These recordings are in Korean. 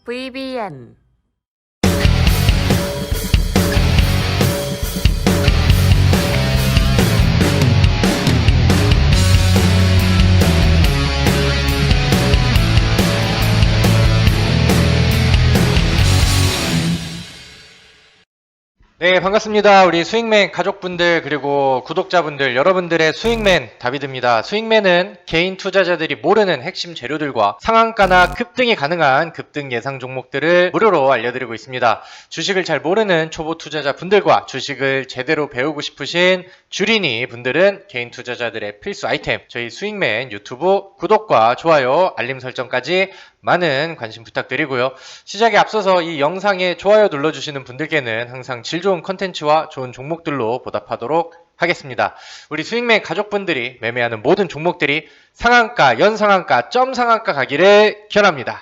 VBN 네, 반갑습니다. 우리 스윙맨 가족분들 그리고 구독자분들 여러분들의 스윙맨 다비드입니다. 스윙맨은 개인 투자자들이 모르는 핵심 재료들과 상한가나 급등이 가능한 급등 예상 종목들을 무료로 알려드리고 있습니다. 주식을 잘 모르는 초보 투자자분들과 주식을 제대로 배우고 싶으신 주린이 분들은 개인 투자자들의 필수 아이템 저희 스윙맨 유튜브 구독과 좋아요 알림 설정까지 많은 관심 부탁드리고요. 시작에 앞서서 이 영상에 좋아요 눌러주시는 분들께는 항상 질 좋은 컨텐츠와 좋은 종목들로 보답하도록 하겠습니다. 우리 스윙맨 가족분들이 매매하는 모든 종목들이 상한가, 연상한가, 점상한가 가기를 기원합니다.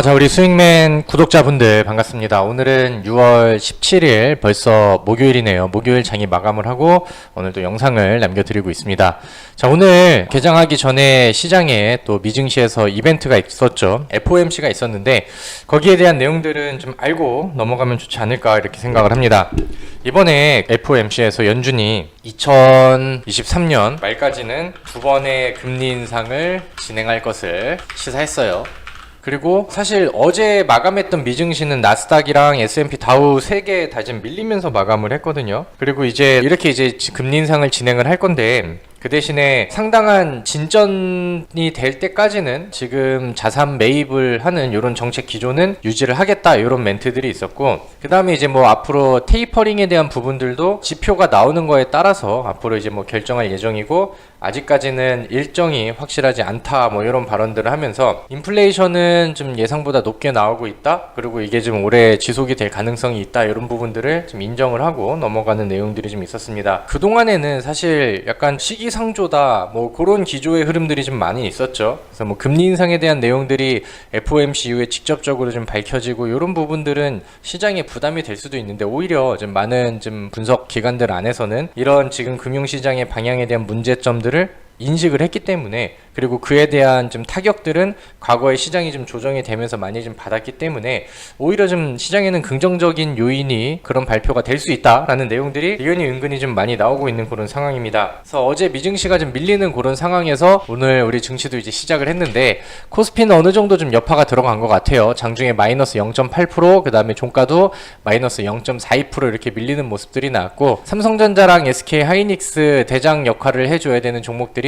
자, 우리 스윙맨 구독자분들 반갑습니다. 오늘은 6월 17일 벌써 목요일이네요. 목요일 장이 마감을 하고 오늘도 영상을 남겨드리고 있습니다. 자, 오늘 개장하기 전에 시장에 또 미증시에서 이벤트가 있었죠. FOMC가 있었는데 거기에 대한 내용들은 좀 알고 넘어가면 좋지 않을까 이렇게 생각을 합니다. 이번에 FOMC에서 연준이 2023년 말까지는 2번의 금리 인상을 진행할 것을 시사했어요. 그리고 사실 어제 마감했던 미증시는 나스닥이랑 S&P 다우 3개 다 좀 밀리면서 마감을 했거든요. 그리고 이제 이렇게 이제 금리 인상을 진행을 할 건데 그 대신에 상당한 진전이 될 때까지는 지금 자산 매입을 하는 이런 정책 기조는 유지를 하겠다 이런 멘트들이 있었고 그 다음에 이제 뭐 앞으로 테이퍼링에 대한 부분들도 지표가 나오는 거에 따라서 앞으로 이제 뭐 결정할 예정이고 아직까지는 일정이 확실하지 않다 뭐 이런 발언들을 하면서 인플레이션은 좀 예상보다 높게 나오고 있다 그리고 이게 좀 오래 지속이 될 가능성이 있다 이런 부분들을 좀 인정을 하고 넘어가는 내용들이 좀 있었습니다. 그동안에는 사실 약간 시기상조다 뭐 그런 기조의 흐름들이 좀 많이 있었죠. 그래서 뭐 금리 인상에 대한 내용들이 FOMC 이후에 직접적으로 좀 밝혀지고 이런 부분들은 시장에 부담이 될 수도 있는데 오히려 좀 많은 좀 분석 기관들 안에서는 이런 지금 금융시장의 방향에 대한 문제점들을 인식을 했기 때문에 그리고 그에 대한 좀 타격들은 과거에 시장이 좀 조정이 되면서 많이 좀 받았기 때문에 오히려 좀 시장에는 긍정적인 요인이 그런 발표가 될 수 있다라는 내용들이 의견이 은근히 좀 많이 나오고 있는 그런 상황입니다. 그래서 어제 미증시가 좀 밀리는 그런 상황에서 오늘 우리 증시도 이제 시작을 했는데 코스피는 어느 정도 좀 여파가 들어간 것 같아요. 장중에 마이너스 0.8% 그 다음에 종가도 마이너스 0.42% 이렇게 밀리는 모습들이 나왔고 삼성전자랑 SK 하이닉스 대장 역할을 해줘야 되는 종목들이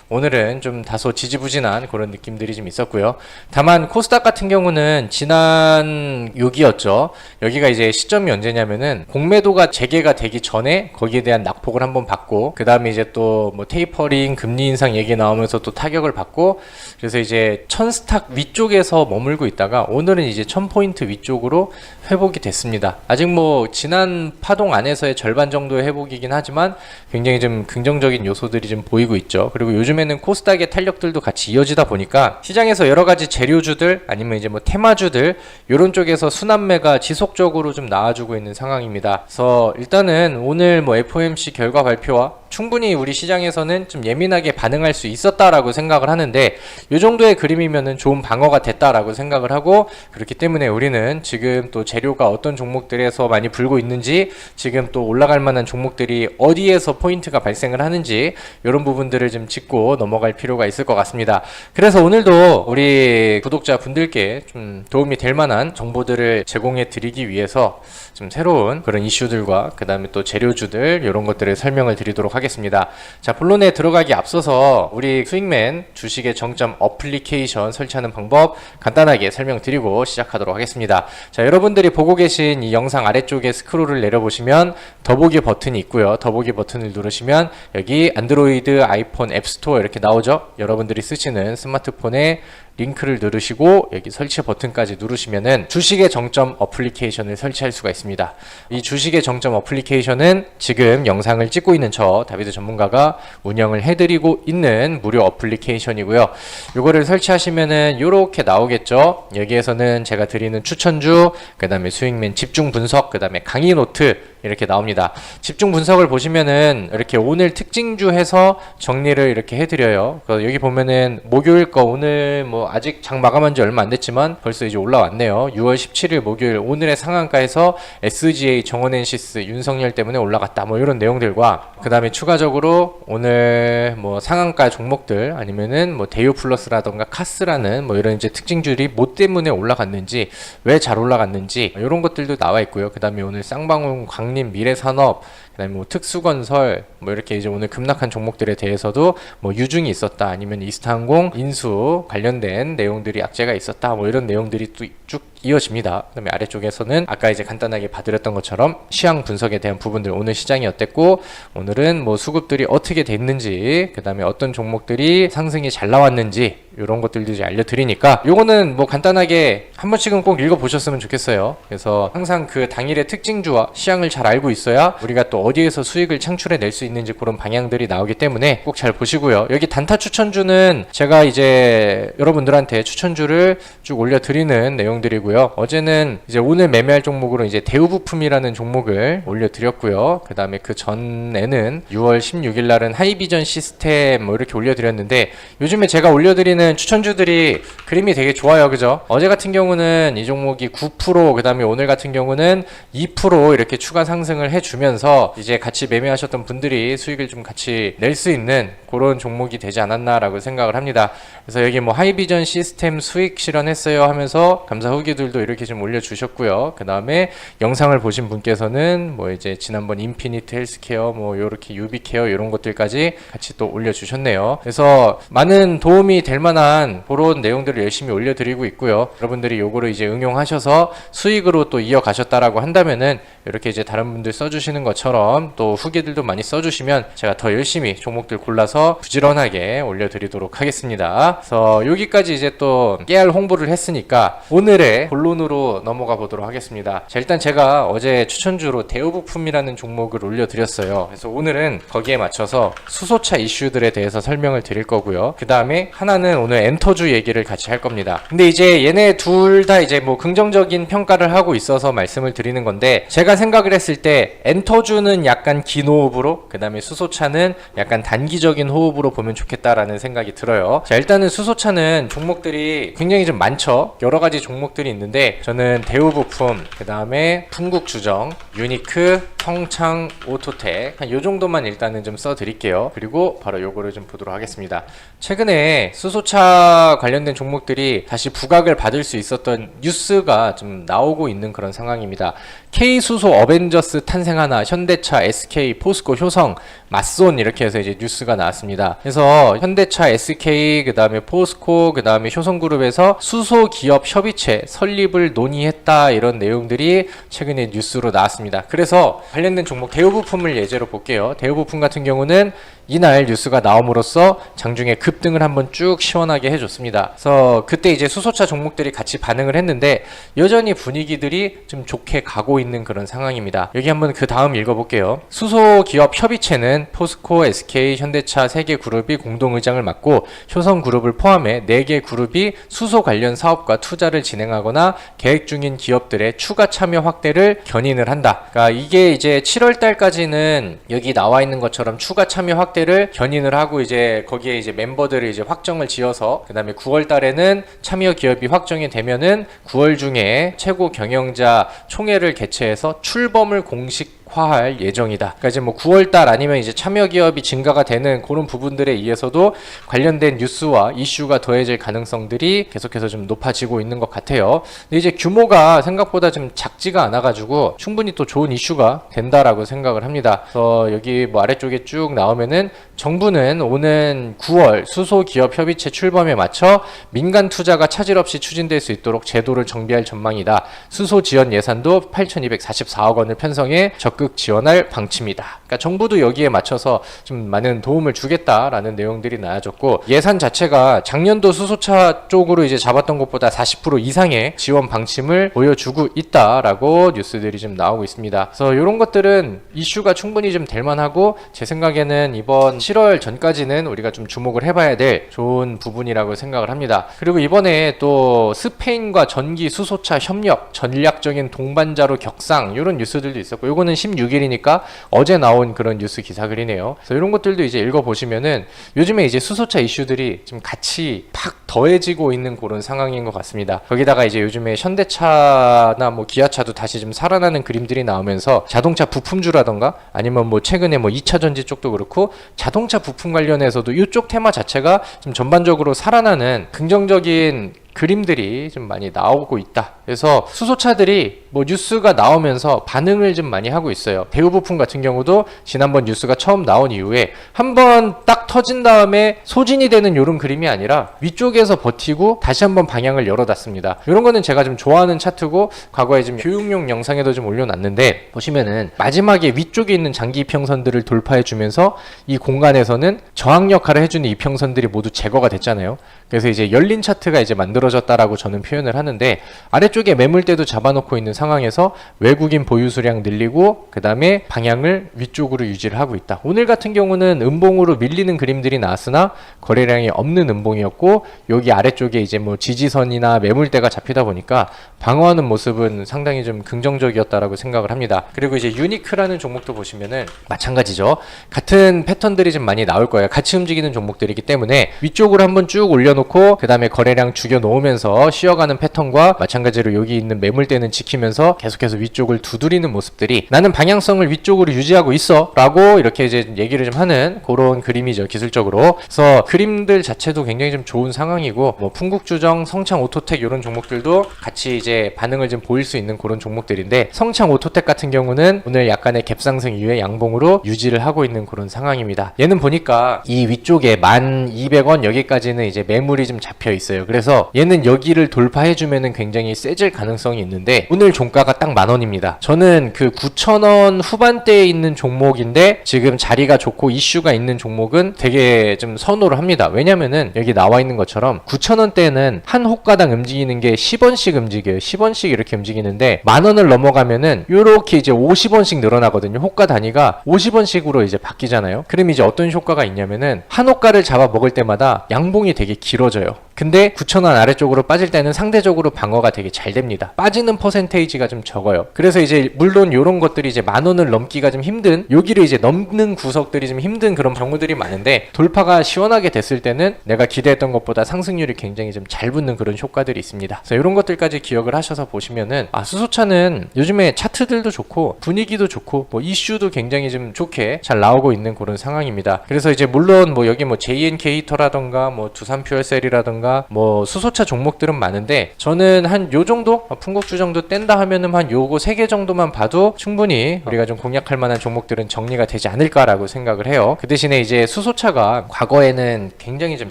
오늘은 좀 다소 지지부진한 그런 느낌들이 좀 있었고요. 다만 코스닥 같은 경우는 지난 6이었죠. 여기가 이제 시점이 언제냐면은 공매도가 재개가 되기 전에 거기에 대한 낙폭을 한번 받고 그 다음에 이제 또 뭐 테이퍼링 금리 인상 얘기 나오면서 또 타격을 받고 그래서 이제 1000스탁 위쪽에서 머물고 있다가 오늘은 이제 1000포인트 위쪽으로 회복이 됐습니다. 아직 뭐 지난 파동 안에서의 절반 정도의 회복이긴 하지만 굉장히 좀 긍정적인 요소들이 좀 보이고 있죠. 그리고 요즘에는 코스닥의 탄력들도 같이 이어지다 보니까 시장에서 여러 가지 재료주들 아니면 이제 뭐 테마주들 이런 쪽에서 순환매가 지속적으로 좀 나와주고 있는 상황입니다. 그래서 일단은 오늘 뭐 FOMC 결과 발표와 충분히 우리 시장에서는 좀 예민하게 반응할 수 있었다라고 생각을 하는데 이 정도의 그림이면은 좋은 방어가 됐다라고 생각을 하고 그렇기 때문에 우리는 지금 또 재료가 어떤 종목들에서 많이 불고 있는지 지금 또 올라갈 만한 종목들이 어디에서 포인트가 발생을 하는지 이런 부분들을 좀 짚고 넘어갈 필요가 있을 것 같습니다. 그래서 오늘도 우리 구독자분들께 좀 도움이 될 만한 정보들을 제공해 드리기 위해서 좀 새로운 그런 이슈들과 그 다음에 또 재료주들 이런 것들을 설명을 드리도록 하겠습니다. 자, 본론에 들어가기 앞서서 우리 스윙맨 주식의 정점 어플리케이션 설치하는 방법 간단하게 설명드리고 시작하도록 하겠습니다. 자, 여러분들이 보고 계신 이 영상 아래쪽에 스크롤을 내려보시면 더보기 버튼이 있고요. 더보기 버튼을 누르시면 여기 안드로이드, 아이폰, 앱스토어 이렇게 나오죠. 여러분들이 쓰시는 스마트폰에 링크를 누르시고 여기 설치 버튼까지 누르시면은 주식의 정점 어플리케이션을 설치할 수가 있습니다. 이 주식의 정점 어플리케이션은 지금 영상을 찍고 있는 저 다비드 전문가가 운영을 해드리고 있는 무료 어플리케이션이고요. 요거를 설치하시면은 이렇게 나오겠죠. 여기에서는 제가 드리는 추천주, 그 다음에 수익맨 집중 분석, 그 다음에 강의 노트 이렇게 나옵니다. 집중 분석을 보시면은 이렇게 오늘 특징주 해서 정리를 이렇게 해드려요. 여기 보면은 목요일 거 오늘 뭐 아직 장 마감한 지 얼마 안 됐지만 벌써 이제 올라왔네요. 6월 17일 목요일 오늘의 상한가에서 SGA 정원엔시스 윤석열 때문에 올라갔다 뭐 이런 내용들과 그 다음에 추가적으로 오늘 뭐 상한가 종목들 아니면은 뭐 데이오 플러스라던가 카스라는 뭐 이런 이제 특징주들이 뭐 때문에 올라갔는지 왜 잘 올라갔는지 이런 것들도 나와 있고요. 그 다음에 오늘 쌍방울 광림 미래산업 그다음에 뭐 특수건설 뭐 이렇게 이제 오늘 급락한 종목들에 대해서도 뭐 유증이 있었다 아니면 이스타항공 인수 관련된 내용들이 악재가 있었다 뭐 이런 내용들이 또 쭉 이어집니다. 그다음에 아래쪽에서는 아까 이제 간단하게 봐드렸던 것처럼 시황 분석에 대한 부분들 오늘 시장이 어땠고 오늘은 뭐 수급들이 어떻게 됐는지 그다음에 어떤 종목들이 상승이 잘 나왔는지 이런 것들도 이제 알려드리니까 요거는 뭐 간단하게 한 번씩은 꼭 읽어보셨으면 좋겠어요. 그래서 항상 그 당일의 특징주와 시황을 잘 알고 있어야 우리가 또 어디에서 수익을 창출해낼 수 있는지 그런 방향들이 나오기 때문에 꼭 잘 보시고요. 여기 단타 추천주는 제가 이제 여러분들한테 추천주를 쭉 올려드리는 내용들이고요. 어제는 이제 오늘 매매할 종목으로 이제 대우부품이라는 종목을 올려드렸고요. 그 다음에 그 전에는 6월 16일 날은 하이비전 시스템 뭐 이렇게 올려드렸는데 요즘에 제가 올려드리는 추천주들이 그림이 되게 좋아요. 그죠? 어제 같은 경우는 이 종목이 9% 그 다음에 오늘 같은 경우는 2% 이렇게 추가 상승을 해주면서 이제 같이 매매하셨던 분들이 수익을 좀 같이 낼 수 있는 그런 종목이 되지 않았나라고 생각을 합니다. 그래서 여기 뭐 하이비전 시스템 수익 실현했어요 하면서 감사 후기들도 이렇게 좀 올려주셨고요. 그 다음에 영상을 보신 분께서는 뭐 이제 지난번 인피니트 헬스케어 뭐 이렇게 유비케어 이런 것들까지 같이 또 올려주셨네요. 그래서 많은 도움이 될 만한 그런 내용들을 열심히 올려드리고 있고요. 여러분들이 요거를 이제 응용하셔서 수익으로 또 이어가셨다라고 한다면은 이렇게 이제 다른 분들 써주시는 것처럼 또 후기들도 많이 써주시면 제가 더 열심히 종목들 골라서 부지런하게 올려드리도록 하겠습니다. 그래서 여기까지 이제 또 깨알 홍보를 했으니까 오늘의 본론으로 넘어가 보도록 하겠습니다. 자, 일단 제가 어제 추천주로 대우부품이라는 종목을 올려드렸어요. 그래서 오늘은 거기에 맞춰서 수소차 이슈들에 대해서 설명을 드릴 거고요. 그 다음에 하나는 오늘 엔터주 얘기를 같이 할 겁니다. 근데 이제 얘네 둘 다 이제 뭐 긍정적인 평가를 하고 있어서 말씀을 드리는 건데 제가 생각을 했을 때 엔터주는 약간 긴 호흡으로 그 다음에 수소차는 약간 단기적인 호흡으로 보면 좋겠다라는 생각이 들어요. 자, 일단은 수소차는 종목들이 굉장히 좀 많죠. 여러 가지 종목들이 있는데 저는 대우부품, 그 다음에 풍국주정, 유니크, 성창, 오토텍 한 요 정도만 일단은 좀 써드릴게요. 그리고 바로 요거를 좀 보도록 하겠습니다. 최근에 수소차 관련된 종목들이 다시 부각을 받을 수 있었던 뉴스가 좀 나오고 있는 그런 상황입니다. K수소 어벤져스 탄생하나, 현대차, SK, 포스코, 효성, 맞손 이렇게 해서 이제 뉴스가 나왔습니다. 그래서 현대차, SK, 그 다음에 포스코, 그 다음에 효성그룹에서 수소 기업 협의체 설립을 논의했다 이런 내용들이 최근에 뉴스로 나왔습니다. 그래서 관련된 종목 대우부품을 예제로 볼게요. 대우부품 같은 경우는 이날 뉴스가 나옴으로써 장중에 급등을 한번 쭉 시원하게 해줬습니다. 그래서 그때 이제 수소차 종목들이 같이 반응을 했는데 여전히 분위기들이 좀 좋게 가고 있는 그런 상황입니다. 여기 한번 그 다음 읽어볼게요. 수소기업 협의체는 포스코, SK, 현대차 3개 그룹이 공동의장을 맡고 효성그룹을 포함해 4개 그룹이 수소 관련 사업과 투자를 진행하거나 계획 중인 기업들의 추가 참여 확대를 견인을 한다. 그러니까 이게 이제 7월 달까지는 여기 나와 있는 것처럼 추가 참여 확대를 견인을 하고 이제 거기에 이제 멤버들을 이제 확정을 지어서 그 다음에 9월 달에는 참여 기업이 확정이 되면은 9월 중에 최고 경영자 총회를 개최해서 출범을 공식화할 예정이다. 그러니까 이제 뭐 9월달 아니면 이제 참여 기업이 증가가 되는 그런 부분들에 의해서도 관련된 뉴스와 이슈가 더해질 가능성들이 계속해서 좀 높아지고 있는 것 같아요. 근데 이제 규모가 생각보다 좀 작지가 않아가지고 충분히 또 좋은 이슈가 된다라고 생각을 합니다. 그래서 여기 뭐 아래쪽에 쭉 나오면은 정부는 오는 9월 수소기업협의체 출범에 맞춰 민간 투자가 차질 없이 추진될 수 있도록 제도를 정비할 전망이다. 수소 지원 예산도 8,244억 원을 편성해 적극 적극 지원할 방침이다. 그러니까 정부도 여기에 맞춰서 좀 많은 도움을 주겠다라는 내용들이 나와졌고, 예산 자체가 작년도 수소차 쪽으로 이제 잡았던 것보다 40% 이상의 지원 방침을 보여주고 있다라고 뉴스들이 좀 나오고 있습니다. 그래서 이런 것들은 이슈가 충분히 좀 될 만하고, 제 생각에는 이번 7월 전까지는 우리가 좀 주목을 해봐야 될 좋은 부분이라고 생각을 합니다. 그리고 이번에 또 스페인과 전기 수소차 협력, 전략적인 동반자로 격상, 이런 뉴스들도 있었고, 이거는 16일이니까 어제 나온 그런 뉴스 기사글이네요. 그래서 이런 것들도 이제 읽어보시면은 요즘에 이제 수소차 이슈들이 좀 같이 팍 더해지고 있는 그런 상황인 것 같습니다. 거기다가 이제 요즘에 현대차나 뭐 기아차도 다시 좀 살아나는 그림들이 나오면서 자동차 부품주라던가 아니면 뭐 최근에 뭐 2차 전지 쪽도 그렇고 자동차 부품 관련해서도 이쪽 테마 자체가 좀 전반적으로 살아나는 긍정적인 그림들이 좀 많이 나오고 있다. 그래서 수소차들이 뭐 뉴스가 나오면서 반응을 좀 많이 하고 있어요. 대우부품 같은 경우도 지난번 뉴스가 처음 나온 이후에 한번 딱 터진 다음에 소진이 되는 이런 그림이 아니라 위쪽에서 버티고 다시 한번 방향을 열어놨습니다. 이런 거는 제가 좀 좋아하는 차트고, 과거에 좀 교육용 영상에도 좀 올려놨는데, 보시면은 마지막에 위쪽에 있는 장기 이평선들을 돌파해주면서 이 공간에서는 저항 역할을 해주는 이평선들이 모두 제거가 됐잖아요. 그래서 이제 열린 차트가 이제 만들어졌다라고 저는 표현을 하는데, 아래쪽에 매물대도 잡아놓고 있는 상황에서 외국인 보유 수량 늘리고 그 다음에 방향을 위쪽으로 유지를 하고 있다. 오늘 같은 경우는 음봉으로 밀리는 그림들이 나왔으나 거래량이 없는 음봉이었고, 여기 아래쪽에 이제 뭐 지지선이나 매물대가 잡히다 보니까 방어하는 모습은 상당히 좀 긍정적이었다라고 생각을 합니다. 그리고 이제 유니크라는 종목도 보시면은 마찬가지죠. 같은 패턴들이 좀 많이 나올 거예요. 같이 움직이는 종목들이기 때문에 위쪽으로 한번 쭉 올려놓고 그 다음에 거래량 죽여 놓으면서 쉬어가는 패턴과 마찬가지로 여기 있는 매물대는 지키면서 계속해서 위쪽을 두드리는 모습들이, 나는 방향성을 위쪽으로 유지하고 있어 라고 이렇게 이제 얘기를 좀 하는 그런 그림이죠, 기술적으로. 그래서 그림들 자체도 굉장히 좀 좋은 상황이고, 뭐 풍국주정, 성창오토텍 이런 종목들도 같이 이제 반응을 좀 보일 수 있는 그런 종목들인데, 성창오토텍 같은 경우는 오늘 약간의 갭상승 이후에 양봉으로 유지를 하고 있는 그런 상황입니다. 얘는 보니까 이 위쪽에 1200원 여기까지는 이제 매물이 좀 잡혀 있어요. 그래서 얘는 여기를 돌파해주면은 굉장히 세질 가능성이 있는데, 오늘 종가가 딱 10,000원입니다. 저는 그 9,000원 후반대에 있는 종목인데 지금 자리가 좋고 이슈가 있는 종목은 되게 좀 선호를 합니다. 왜냐면은 여기 나와 있는 것처럼 9,000원대는 한 호가당 움직이는 게 10원씩 움직여요. 10원씩 이렇게 움직이는데, 10,000원을 넘어가면은 요렇게 이제 50원씩 늘어나거든요. 호가 단위가 50원씩으로 이제 바뀌잖아요. 그럼 이제 어떤 효과가 있냐면은 한 호가를 잡아 먹을 때마다 양봉이 되게 길어져요. 근데 9,000원 아래쪽으로 빠질 때는 상대적으로 방어가 되게 잘 됩니다. 빠지는 퍼센테이지가 좀 적어요. 그래서 이제 물론 이런 것들이 이제 10,000원을 넘기가 좀 힘든, 여기를 이제 넘는 구석들이 좀 힘든 그런 경우들이 많은데, 돌파가 시원하게 됐을 때는 내가 기대했던 것보다 상승률이 굉장히 좀 잘 붙는 그런 효과들이 있습니다. 그래서 이런 것들까지 기억을 하셔서 보시면은, 아, 수소차는 요즘에 차트들도 좋고 분위기도 좋고 뭐 이슈도 굉장히 좀 좋게 잘 나오고 있는 그런 상황입니다. 그래서 이제 물론 뭐 여기 뭐 JN케이터라던가 뭐 두산퓨얼셀이라던가 뭐 수소차 종목들은 많은데, 저는 한 요 정도, 풍국주 정도 뗀다 하면은 한 요거 3개 정도만 봐도 충분히 우리가 좀 공략할 만한 종목들은 정리가 되지 않을까라고 생각을 해요. 그 대신에 이제 수소차가 과거에는 굉장히 좀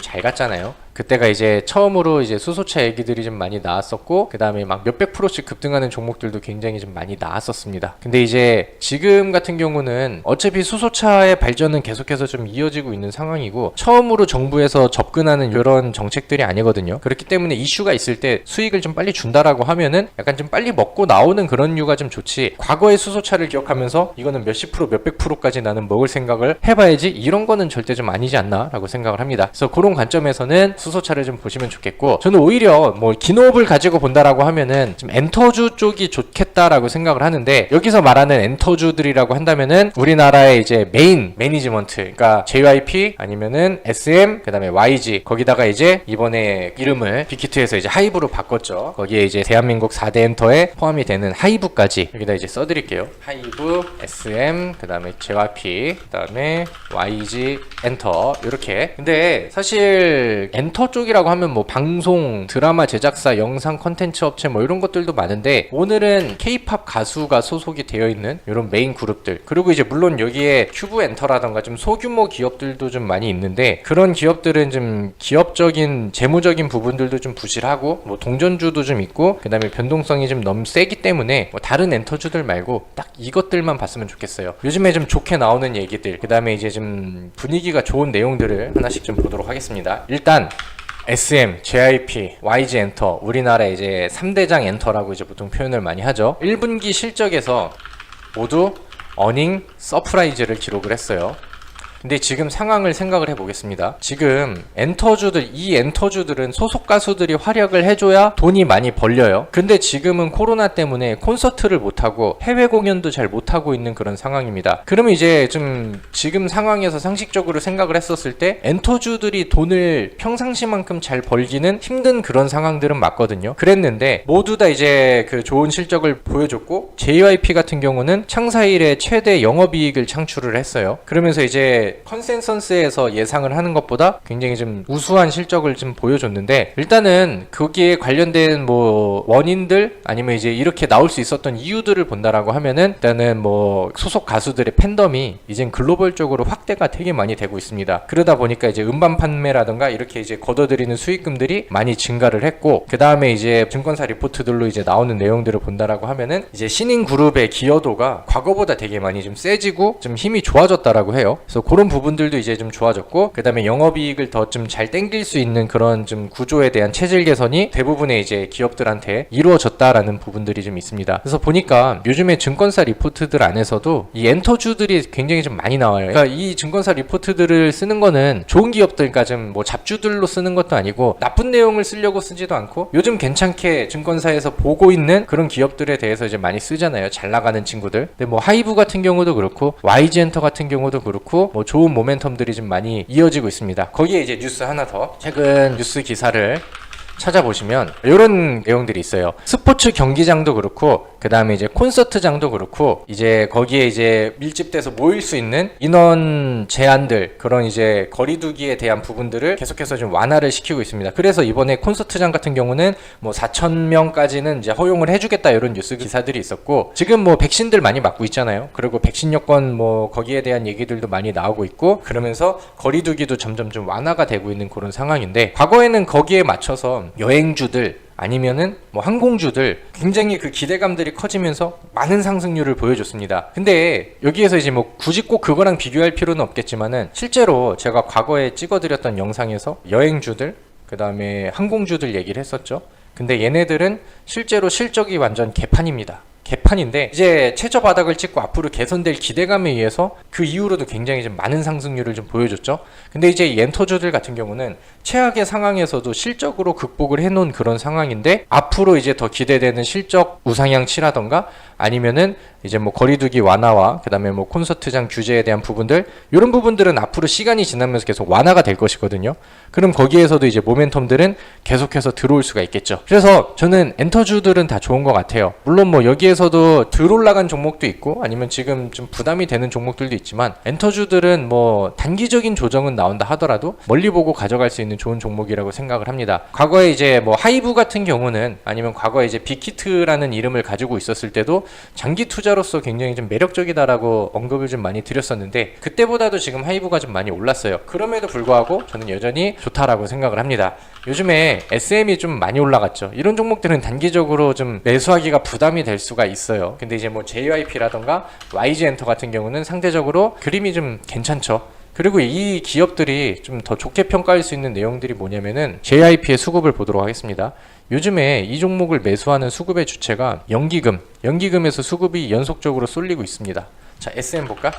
잘 갔잖아요. 그때가 이제 처음으로 이제 수소차 얘기들이 좀 많이 나왔었고, 그 다음에 막 몇백 프로씩 급등하는 종목들도 굉장히 좀 많이 나왔었습니다. 근데 이제 지금 같은 경우는 어차피 수소차의 발전은 계속해서 좀 이어지고 있는 상황이고, 처음으로 정부에서 접근하는 이런 정책들이 아니거든요. 그렇기 때문에 이슈가 있을 때 수익을 좀 빨리 준다라고 하면은 약간 좀 빨리 먹고 나오는 그런 이유가 좀 좋지, 과거의 수소차를 기억하면서 이거는 몇십 프로 몇백 프로까지 나는 먹을 생각을 해봐야지, 이런 거는 절대 좀 아니지 않나 라고 생각을 합니다. 그래서 그런 관점에서는 수소차를 좀 보시면 좋겠고, 저는 오히려 뭐 기노업을 가지고 본다라고 하면은 좀 엔터주 쪽이 좋겠다라고 생각을 하는데, 여기서 말하는 엔터주들이라고 한다면은 우리나라의 이제 메인 매니지먼트, 그러니까 JYP 아니면은 SM, 그 다음에 YG, 거기다가 이제 이번에 이름을 빅히트에서 이제 하이브로 바꿨죠. 거기에 이제 대한민국 4대 엔터에 포함이 되는 하이브까지 여기다 이제 써드릴게요. 하이브, SM, 그 다음에 JYP, 그 다음에 YG, 엔터, 이렇게. 근데 사실 엔터 엔터 쪽이라고 하면 뭐 방송, 드라마 제작사, 영상 컨텐츠 업체 뭐 이런 것들도 많은데, 오늘은 K-팝 가수가 소속이 되어 있는 이런 메인 그룹들, 그리고 이제 물론 여기에 큐브 엔터라던가 좀 소규모 기업들도 좀 많이 있는데, 그런 기업들은 좀 기업적인 재무적인 부분들도 좀 부실하고 뭐 동전주도 좀 있고, 그 다음에 변동성이 좀 너무 세기 때문에 뭐 다른 엔터주들 말고 딱 이것들만 봤으면 좋겠어요. 요즘에 좀 좋게 나오는 얘기들, 그 다음에 이제 좀 분위기가 좋은 내용들을 하나씩 좀 보도록 하겠습니다. 일단 SM, JYP, YG 엔터, 우리나라의 이제 3대장 엔터라고 이제 보통 표현을 많이 하죠. 1분기 실적에서 모두 어닝 서프라이즈를 기록을 했어요. 근데 지금 상황을 생각을 해보겠습니다. 지금 이 엔터주들은 소속 가수들이 활약을 해줘야 돈이 많이 벌려요. 근데 지금은 코로나 때문에 콘서트를 못하고 해외 공연도 잘 못하고 있는 그런 상황입니다. 그러면 이제 좀 지금 상황에서 상식적으로 생각을 했었을 때 엔터주들이 돈을 평상시만큼 잘 벌기는 힘든 그런 상황들은 맞거든요. 그랬는데 모두 다 이제 그 좋은 실적을 보여줬고, JYP 같은 경우는 창사 이래 최대 영업이익을 창출을 했어요. 그러면서 이제 컨센서스에서 예상을 하는 것보다 굉장히 좀 우수한 실적을 좀 보여줬는데, 일단은 거기에 관련된 뭐 원인들 아니면 이제 이렇게 나올 수 있었던 이유들을 본다라고 하면은, 일단은 뭐 소속 가수들의 팬덤이 이젠 글로벌적으로 확대가 되게 많이 되고 있습니다. 그러다 보니까 이제 음반 판매라던가 이렇게 이제 걷어들이는 수익금들이 많이 증가를 했고, 그 다음에 이제 증권사 리포트들로 이제 나오는 내용들을 본다라고 하면은 이제 신인 그룹의 기여도가 과거보다 되게 많이 좀 세지고 좀 힘이 좋아졌다라고 해요. 그래서 그런 부분들도 이제 좀 좋아졌고, 그 다음에 영업이익을 더 좀 잘 땡길 수 있는 그런 좀 구조에 대한 체질 개선이 대부분의 이제 기업들한테 이루어졌다라는 부분들이 좀 있습니다. 그래서 보니까 요즘에 증권사 리포트들 안에서도 이 엔터주들이 굉장히 좀 많이 나와요. 그러니까 이 증권사 리포트들을 쓰는 거는 좋은 기업들, 그러니까 좀 뭐 잡주들로 쓰는 것도 아니고 나쁜 내용을 쓰려고 쓰지도 않고, 요즘 괜찮게 증권사에서 보고 있는 그런 기업들에 대해서 이제 많이 쓰잖아요. 잘 나가는 친구들. 근데 뭐 하이브 같은 경우도 그렇고 YG 엔터 같은 경우도 그렇고 뭐 좋은 모멘텀들이 좀 많이 이어지고 있습니다. 거기에 이제 뉴스 하나 더, 최근 뉴스 기사를 찾아보시면 이런 내용들이 있어요. 스포츠 경기장도 그렇고, 그 다음에 이제 콘서트장도 그렇고, 이제 거기에 이제 밀집돼서 모일 수 있는 인원 제한들, 그런 이제 거리두기에 대한 부분들을 계속해서 좀 완화를 시키고 있습니다. 그래서 이번에 콘서트장 같은 경우는 뭐 4,000명까지는 이제 허용을 해주겠다, 이런 뉴스 기사들이 있었고, 지금 뭐 백신들 많이 맞고 있잖아요. 그리고 백신 여권 뭐 거기에 대한 얘기들도 많이 나오고 있고, 그러면서 거리두기도 점점 좀 완화가 되고 있는 그런 상황인데, 과거에는 거기에 맞춰서 여행주들 아니면은 뭐 항공주들 굉장히 그 기대감들이 커지면서 많은 상승률을 보여줬습니다. 근데 여기에서 이제 뭐 굳이 꼭 그거랑 비교할 필요는 없겠지만은, 실제로 제가 과거에 찍어드렸던 영상에서 여행주들, 그 다음에 항공주들 얘기를 했었죠. 근데 얘네들은 실제로 실적이 완전 개판입니다. 개판인데, 이제 최저 바닥을 찍고 앞으로 개선될 기대감에 의해서 그 이후로도 굉장히 좀 많은 상승률을 좀 보여줬죠. 근데 이제 이 엔터주들 같은 경우는 최악의 상황에서도 실적으로 극복을 해놓은 그런 상황인데, 앞으로 이제 더 기대되는 실적 우상향치라던가 아니면은 이제 뭐 거리두기 완화와 그 다음에 뭐 콘서트장 규제에 대한 부분들, 이런 부분들은 앞으로 시간이 지나면서 계속 완화가 될 것이거든요. 그럼 거기에서도 이제 모멘텀들은 계속해서 들어올 수가 있겠죠. 그래서 저는 엔터주들은 다 좋은 것 같아요. 물론 뭐 여기에서도 덜 올라간 종목도 있고 아니면 지금 좀 부담이 되는 종목들도 있지만, 엔터주들은 뭐 단기적인 조정은 나온다 하더라도 멀리 보고 가져갈 수 있는 좋은 종목이라고 생각을 합니다. 과거에 이제 뭐 하이브 같은 경우는, 아니면 과거에 이제 빅히트라는 이름을 가지고 있었을 때도 장기 투자로서 굉장히 좀 매력적이다라고 언급을 좀 많이 드렸었는데, 그때보다도 지금 하이브가 좀 많이 올랐어요. 그럼에도 불구하고 저는 여전히 좋다라고 생각을 합니다. 요즘에 SM이 좀 많이 올라갔죠. 이런 종목들은 단기적으로 좀 매수하기가 부담이 될 수가 있어요. 근데 이제 뭐 JYP라던가 YG 엔터 같은 경우는 상대적으로 그림이 좀 괜찮죠. 그리고 이 기업들이 좀 더 좋게 평가할 수 있는 내용들이 뭐냐면은, JYP의 수급을 보도록 하겠습니다. 요즘에 이 종목을 매수하는 수급의 주체가 연기금에서 수급이 연속적으로 쏠리고 있습니다. 자, SM 볼까?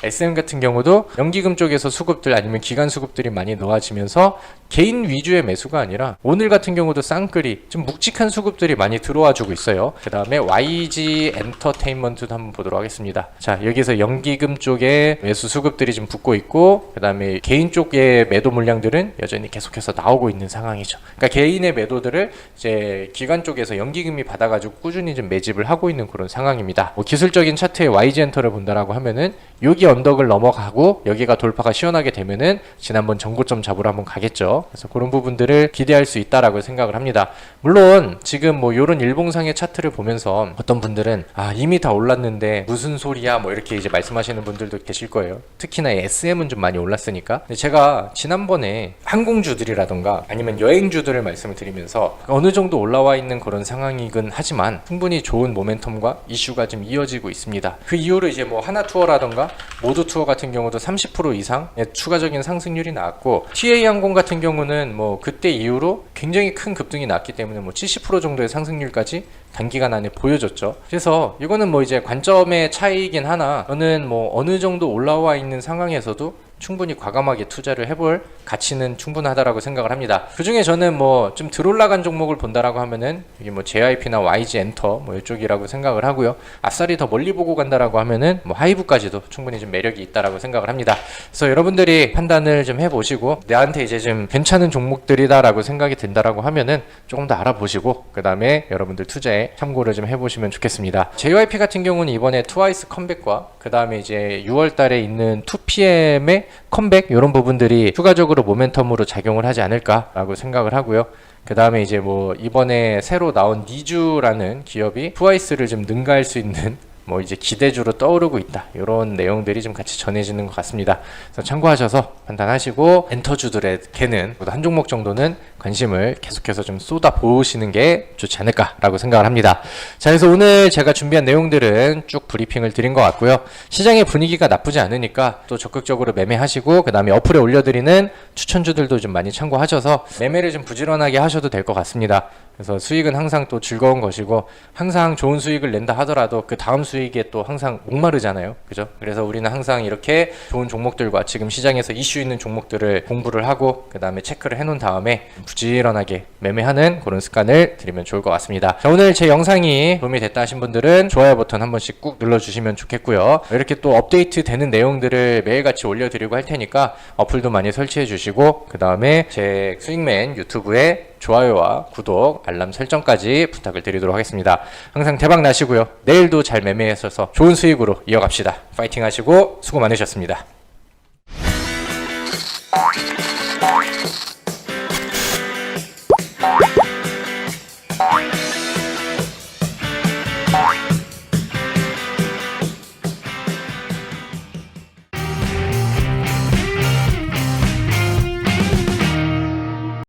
SM 같은 경우도 연기금 쪽에서 수급들 아니면 기관 수급들이 많이 놓아지면서 개인 위주의 매수가 아니라, 오늘 같은 경우도 쌍끌이 좀 묵직한 수급들이 많이 들어와 주고 있어요. 그 다음에 YG 엔터테인먼트도 한번 보도록 하겠습니다. 자, 여기서 연기금 쪽에 매수 수급들이 좀 붙고 있고, 그 다음에 개인 쪽의 매도 물량들은 여전히 계속해서 나오고 있는 상황이죠. 그러니까 개인의 매도들을 이제 기관 쪽에서 연기금이 받아가지고 꾸준히 좀 매집을 하고 있는 그런 상황입니다. 뭐 기술적인 차트의 YG 엔터를 본다 본다라고 하면은 여기 언덕을 넘어가고 여기가 돌파가 시원하게 되면은 지난번 전고점 잡으러 한번 가겠죠. 그래서 그런 부분들을 기대할 수 있다라고 생각을 합니다. 물론 지금 뭐 요런 일봉상의 차트를 보면서 어떤 분들은 이미 다 올랐는데 무슨 소리야 뭐 이렇게 이제 말씀하시는 분들도 계실 거예요. 특히나 SM은 좀 많이 올랐으니까. 근데 제가 지난번에 항공주들이라던가 아니면 여행주들을 말씀을 드리면서 어느 정도 올라와 있는 그런 상황이긴 하지만 충분히 좋은 모멘텀과 이슈가 좀 이어지고 있습니다. 그 이후로 이제 뭐 하나투어라던가 모두투어 같은 경우도 30% 이상의 추가적인 상승률이 나왔고, TA항공 같은 경우는 뭐 그때 이후로 굉장히 큰 급등이 났기 때문에 뭐 70% 정도의 상승률까지 단기간 안에 보여줬죠. 그래서 이거는 뭐 이제 관점의 차이이긴 하나, 저는 뭐 어느 정도 올라와 있는 상황에서도 충분히 과감하게 투자를 해볼 가치는 충분하다라고 생각을 합니다. 그 중에 저는 뭐 좀 들올라간 종목을 본다라고 하면은 이게 뭐 JYP나 YG 엔터 뭐 이쪽이라고 생각을 하고요. 아싸리 더 멀리 보고 간다라고 하면은 뭐 하이브까지도 충분히 좀 매력이 있다라고 생각을 합니다. 그래서 여러분들이 판단을 좀 해보시고 나한테 이제 좀 괜찮은 종목들이다라고 생각이 든다라고 하면은 조금 더 알아보시고 그 다음에 여러분들 투자에 참고를 좀 해보시면 좋겠습니다. JYP 같은 경우는 이번에 트와이스 컴백과 그 다음에 이제 6월 달에 있는 2PM의 컴백 이런 부분들이 추가적으로 모멘텀으로 작용을 하지 않을까라고 생각을 하고요. 그 다음에 이제 뭐 이번에 새로 나온 니주라는 기업이 트와이스를 좀 능가할 수 있는 뭐 이제 기대주로 떠오르고 있다, 이런 내용들이 좀 같이 전해지는 것 같습니다. 그래서 참고하셔서 판단하시고 엔터주들에게는 한 종목 정도는 관심을 계속해서 좀 쏟아 보시는 게 좋지 않을까라고 생각을 합니다. 자, 그래서 오늘 제가 준비한 내용들은 쭉 브리핑을 드린 것 같고요. 시장의 분위기가 나쁘지 않으니까 또 적극적으로 매매하시고 그 다음에 어플에 올려드리는 추천주들도 좀 많이 참고하셔서 매매를 좀 부지런하게 하셔도 될 것 같습니다. 그래서 수익은 항상 또 즐거운 것이고, 항상 좋은 수익을 낸다 하더라도 그 다음 수익에 또 항상 목마르잖아요. 그죠? 그래서 우리는 항상 이렇게 좋은 종목들과 지금 시장에서 이슈 있는 종목들을 공부를 하고 그 다음에 체크를 해놓은 다음에 부지런하게 매매하는 그런 습관을 들이면 좋을 것 같습니다. 자, 오늘 제 영상이 도움이 됐다 하신 분들은 좋아요 버튼 한 번씩 꾹 눌러주시면 좋겠고요. 이렇게 또 업데이트 되는 내용들을 매일같이 올려드리고 할 테니까 어플도 많이 설치해 주시고 그 다음에 제 수익맨 유튜브에 좋아요와 구독, 알람 설정까지 부탁을 드리도록 하겠습니다. 항상 대박 나시고요. 내일도 잘 매매하셔서 좋은 수익으로 이어갑시다. 파이팅 하시고 수고 많으셨습니다.